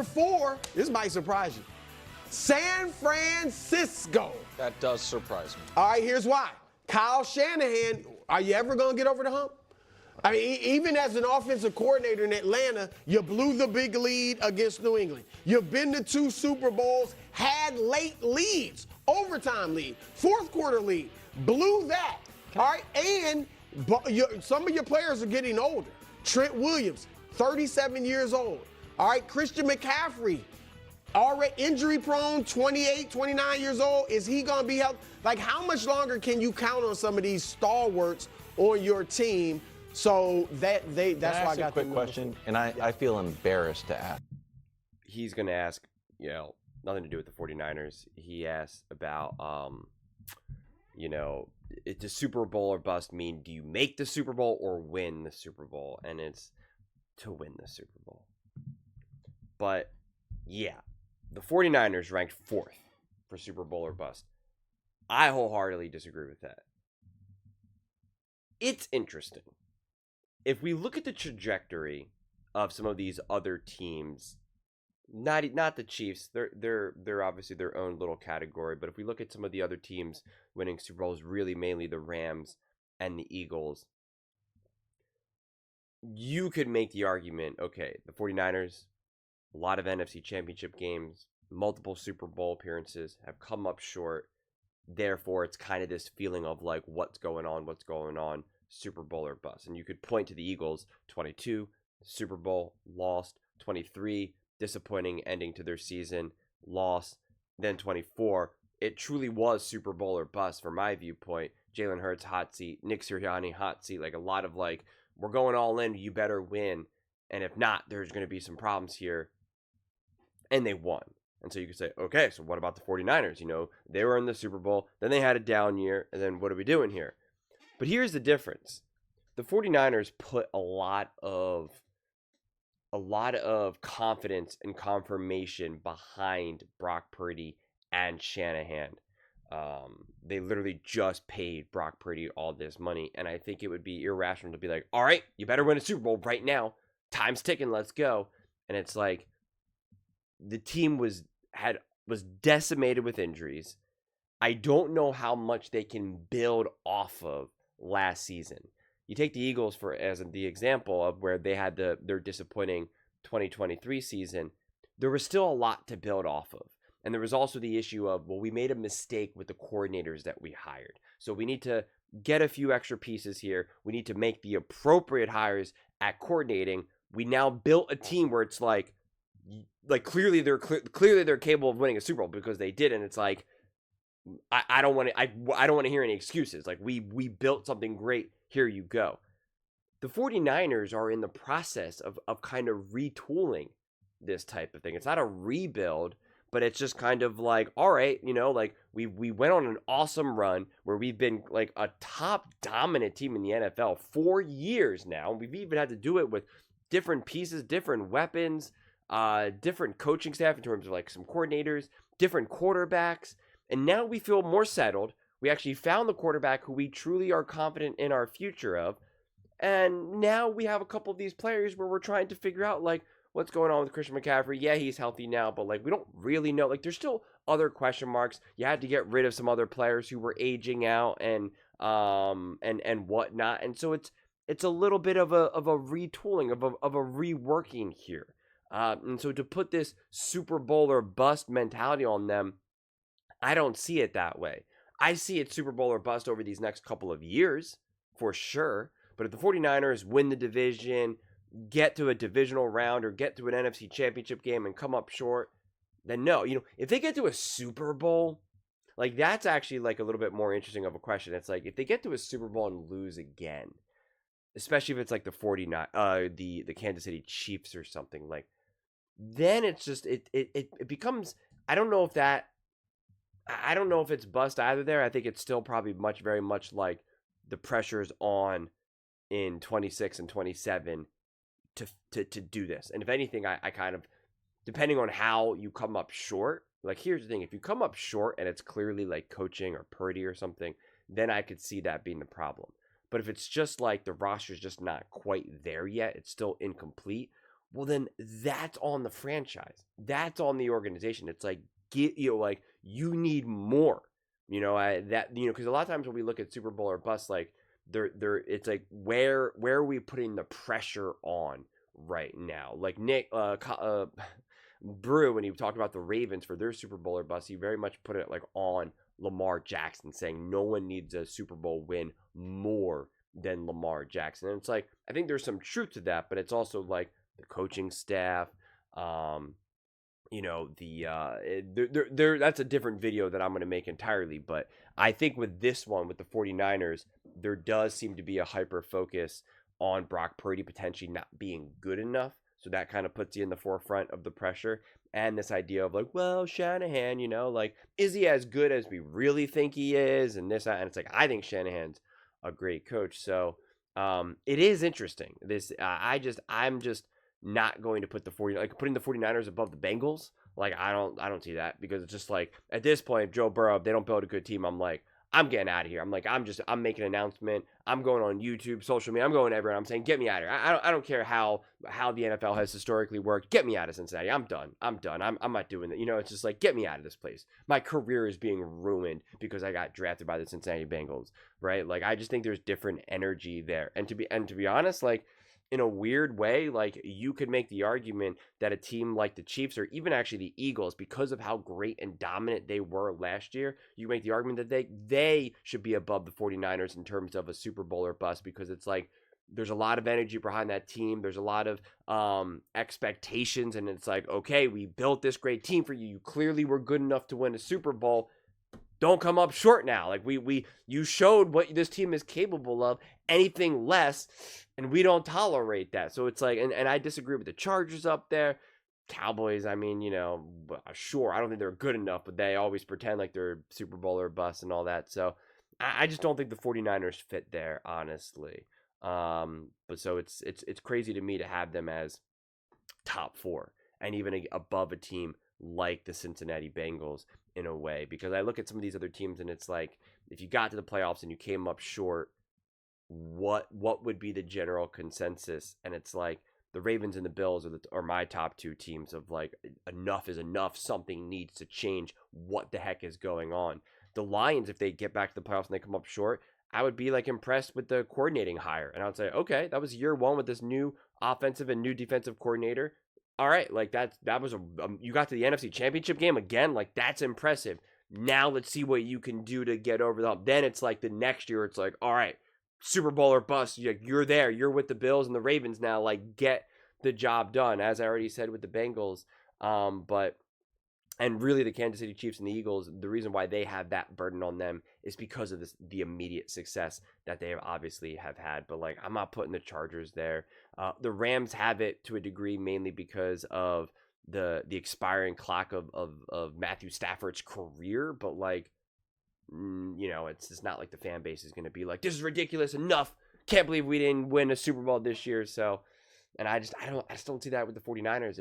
Number 4, this might surprise you. San Francisco. That does surprise me. All right, here's why. Kyle Shanahan, are you ever going to get over the hump? I mean, even as an offensive coordinator in Atlanta, you blew the big lead against New England. You've been to 2 Super Bowls, had late leads, overtime lead, fourth quarter lead, blew that. All right, and some of your players are getting older. Trent Williams, 37 years old. All right, Christian McCaffrey, already injury prone, 28, 29 years old. Is he going to be healthy? Like, how much longer can you count on some of these stalwarts on your team? So that's why I got a quick question, and I feel embarrassed to ask. He's going to ask, nothing to do with the 49ers. He asked about, it's a Super Bowl or bust mean, do you make the Super Bowl or win the Super Bowl? And it's to win the Super Bowl. But, yeah, the 49ers ranked 4th for Super Bowl or bust. I wholeheartedly disagree with that. It's interesting. If we look at the trajectory of some of these other teams, not the Chiefs, they're obviously their own little category, but if we look at some of the other teams winning Super Bowls, really mainly the Rams and the Eagles, you could make the argument, okay, the 49ers, a lot of NFC Championship games, multiple Super Bowl appearances, have come up short. Therefore, it's kind of this feeling of like, what's going on, Super Bowl or bust. And you could point to the Eagles, 22, Super Bowl, lost, 23, disappointing ending to their season, lost, then 24. It truly was Super Bowl or bust from my viewpoint. Jalen Hurts, hot seat, Nick Sirianni, hot seat, like a lot of like, we're going all in, you better win. And if not, there's going to be some problems here. And they won. And so you could say, okay, so what about the 49ers? They were in the Super Bowl, then they had a down year, and then what are we doing here? But here's the difference. The 49ers put a lot of confidence and confirmation behind Brock Purdy and Shanahan. They literally just paid Brock Purdy all this money, and I think it would be irrational to be like, all right, you better win a Super Bowl right now. Time's ticking, let's go. And it's like the team was decimated with injuries. I don't know how much they can build off of last season. You take the Eagles as the example of where they had their disappointing 2023 season. There was still a lot to build off of. And there was also the issue of, well, we made a mistake with the coordinators that we hired. So we need to get a few extra pieces here. We need to make the appropriate hires at coordinating. We now built a team where it's like clearly they're capable of winning a Super Bowl because they did. And it's like, I don't want to hear any excuses. Like, we built something great. Here you go. The 49ers are in the process of kind of retooling this type of thing. It's not a rebuild, but it's just kind of like, all right, like we went on an awesome run where we've been like a top dominant team in the NFL for years now. We've even had to do it with different pieces, different weapons, different coaching staff in terms of like some coordinators, different quarterbacks. And now we feel more settled. We actually found the quarterback who we truly are confident in our future of. And now we have a couple of these players where we're trying to figure out, like, what's going on with Christian McCaffrey. Yeah, he's healthy now, but, like, we don't really know. Like, there's still other question marks. You had to get rid of some other players who were aging out and whatnot. And so it's a little bit of a retooling, of a reworking here. And so to put this Super Bowl or bust mentality on them, I don't see it that way. I see it Super Bowl or bust over these next couple of years, for sure. But if the 49ers win the division, get to a divisional round, or get to an NFC Championship game and come up short, then no. If they get to a Super Bowl, like, that's actually like a little bit more interesting of a question. It's like, if they get to a Super Bowl and lose again, especially if it's like the Kansas City Chiefs or something, like, then it's just it becomes, I don't know if it's bust either there. I think it's still probably very much like the pressure's on in 26 and 27 to do this. And if anything, I kind of, depending on how you come up short, like, here's the thing, if you come up short and it's clearly like coaching or Purdy or something, then I could see that being the problem. But if it's just like the roster's just not quite there yet, it's still incomplete, well, then that's on the franchise. That's on the organization. It's like, you need more. Because a lot of times when we look at Super Bowl or bust, like it's like where are we putting the pressure on right now? Like Brew, when he talked about the Ravens for their Super Bowl or bust, he very much put it like on Lamar Jackson, saying no one needs a Super Bowl win more than Lamar Jackson. And it's like, I think there's some truth to that, but it's also like the coaching staff, that's a different video that I'm going to make entirely. But I think with this one, with the 49ers, there does seem to be a hyper focus on Brock Purdy potentially not being good enough. So that kind of puts you in the forefront of the pressure. And this idea of like, well, Shanahan, like, is he as good as we really think he is? And this, and it's like, I think Shanahan's a great coach. So it is interesting. I'm just not going to put putting the 49ers above the Bengals. Like, I don't see that, because it's just like, at this point, Joe Burrow, if they don't build a good team, I'm like, I'm getting out of here. I'm like, I'm making an announcement. I'm going on YouTube, social media. I'm going everywhere. I'm saying, get me out of here. I don't care how the NFL has historically worked. Get me out of Cincinnati. I'm done. I'm not doing that. It's just like, get me out of this place. My career is being ruined because I got drafted by the Cincinnati Bengals, right? Like, I just think there's different energy there. And to be honest, like, in a weird way, like, you could make the argument that a team like the Chiefs, or even actually the Eagles, because of how great and dominant they were last year, you make the argument that they should be above the 49ers in terms of a Super Bowl or bust, because it's like, there's a lot of energy behind that team. There's a lot of expectations, and it's like, okay, we built this great team for you. You clearly were good enough to win a Super Bowl. Don't come up short now. Like, you showed what this team is capable of. Anything less, and we don't tolerate that. So it's like, and I disagree with the Chargers up there. Cowboys, I mean, sure, I don't think they're good enough, but they always pretend like they're Super Bowl or bust and all that. So I just don't think the 49ers fit there, honestly. But so it's crazy to me to have them as top 4 and even above a team like the Cincinnati Bengals in a way, because I look at some of these other teams and it's like, if you got to the playoffs and you came up short, what would be the general consensus? And it's like, the Ravens and the Bills are my top 2 teams of like, enough is enough. Something needs to change. What the heck is going on? The Lions, if they get back to the playoffs and they come up short, I would be like impressed with the coordinating hire. And I would say, okay, that was year 1 with this new offensive and new defensive coordinator. All right, like that was you got to the NFC Championship game again. Like, that's impressive. Now let's see what you can do to get over the hump. Then it's like the next year, it's like, all right, Super Bowl or bust. You're there. You're with the Bills and the Ravens now. Like, get the job done, as I already said with the Bengals. And really the Kansas City Chiefs and the Eagles, the reason why they have that burden on them is because of the immediate success that they obviously have had. But like, I'm not putting the Chargers there. The Rams have it to a degree, mainly because of the expiring clock of Matthew Stafford's career. But like, it's just not like the fan base is going to be like, this is ridiculous, enough. Can't believe we didn't win a Super Bowl this year. So, and I just don't see that with the 49ers.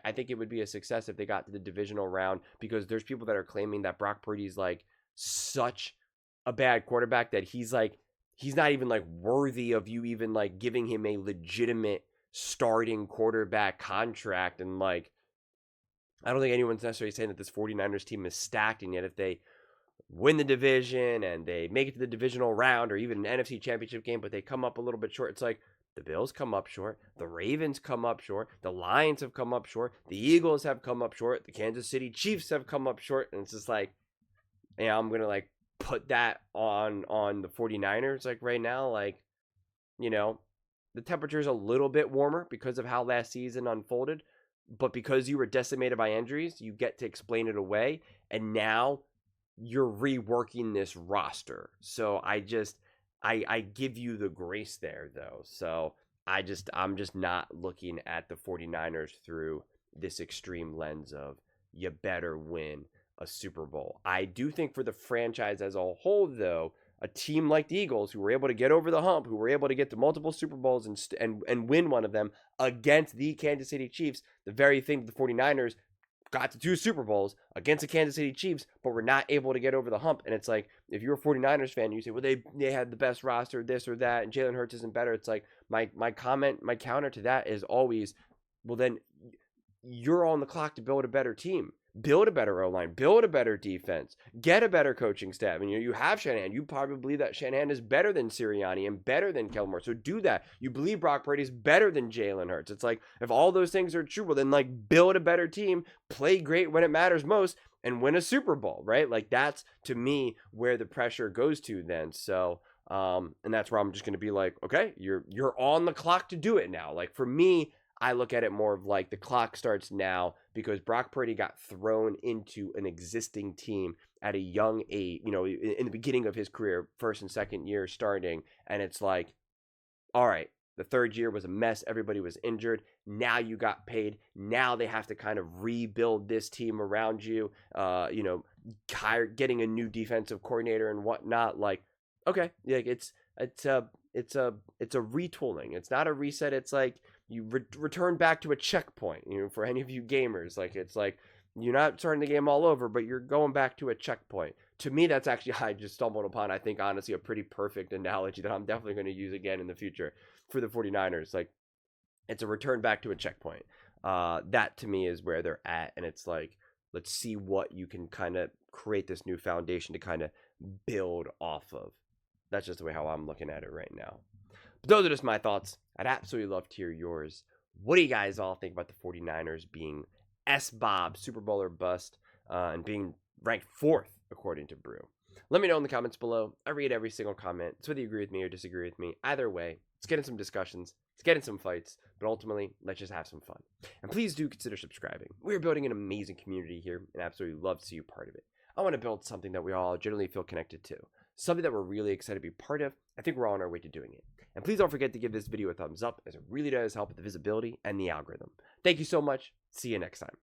I think it would be a success if they got to the divisional round, because there's people that are claiming that Brock Purdy's like such a bad quarterback that he's not even like worthy of you even like giving him a legitimate starting quarterback contract. And like, I don't think anyone's necessarily saying that this 49ers team is stacked, and yet if they win the division and they make it to the divisional round or even an NFC Championship game, but they come up a little bit short, it's like, the Bills come up short, the Ravens come up short, the Lions have come up short, the Eagles have come up short, the Kansas City Chiefs have come up short, and it's just like, I'm going to like put that on the 49ers like right now. Like, the temperature is a little bit warmer because of how last season unfolded, but because you were decimated by injuries, you get to explain it away, and now you're reworking this roster. So I give you the grace there, though. So I'm just not looking at the 49ers through this extreme lens of you better win a Super Bowl. I do think for the franchise as a whole, though, a team like the Eagles, who were able to get over the hump, who were able to get to multiple Super Bowls and win one of them against the Kansas City Chiefs, the very thing that the 49ers got to 2 Super Bowls against the Kansas City Chiefs, but were not able to get over the hump. And it's like, if you're a 49ers fan, you say, well, they had the best roster, this or that, and Jalen Hurts isn't better. It's like, my counter to that is always, well, then you're on the clock to build a better team, build a better O-line, build a better defense, get a better coaching staff. And you have Shanahan. You probably believe that Shanahan is better than Sirianni and better than Kellen Moore. So do that. You believe Brock Purdy is better than Jalen Hurts. It's like, if all those things are true, well, then like build a better team, play great when it matters most, and win a Super Bowl, right? Like that's, to me, where the pressure goes to then. So, and that's where I'm just going to be like, okay, you're on the clock to do it now. Like for me, I look at it more of like the clock starts now because Brock Purdy got thrown into an existing team at a young age, in the beginning of his career, first and second year starting. And it's like, all right, the third year was a mess. Everybody was injured. Now you got paid. Now they have to kind of rebuild this team around you, getting a new defensive coordinator and whatnot. Like, okay, like it's a retooling. It's not a reset. It's like, you return back to a checkpoint, for any of you gamers. Like, it's like, you're not starting the game all over, but you're going back to a checkpoint. To me, that's actually, I just stumbled upon, I think, honestly, a pretty perfect analogy that I'm definitely going to use again in the future for the 49ers. Like, it's a return back to a checkpoint. That, to me, is where they're at. And it's like, let's see what you can kind of create this new foundation to kind of build off of. That's just the way how I'm looking at it right now. But those are just my thoughts. I'd absolutely love to hear yours. What do you guys all think about the 49ers being S-Bob, Super Bowl or bust, and being ranked 4th, according to Brew? Let me know in the comments below. I read every single comment. So whether you agree with me or disagree with me, either way, let's get in some discussions. Let's get in some fights. But ultimately, let's just have some fun. And please do consider subscribing. We're building an amazing community here, and I absolutely love to see you part of it. I want to build something that we all generally feel connected to. Something that we're really excited to be part of. I think we're on our way to doing it. And please don't forget to give this video a thumbs up, as it really does help with the visibility and the algorithm. Thank you so much. See you next time.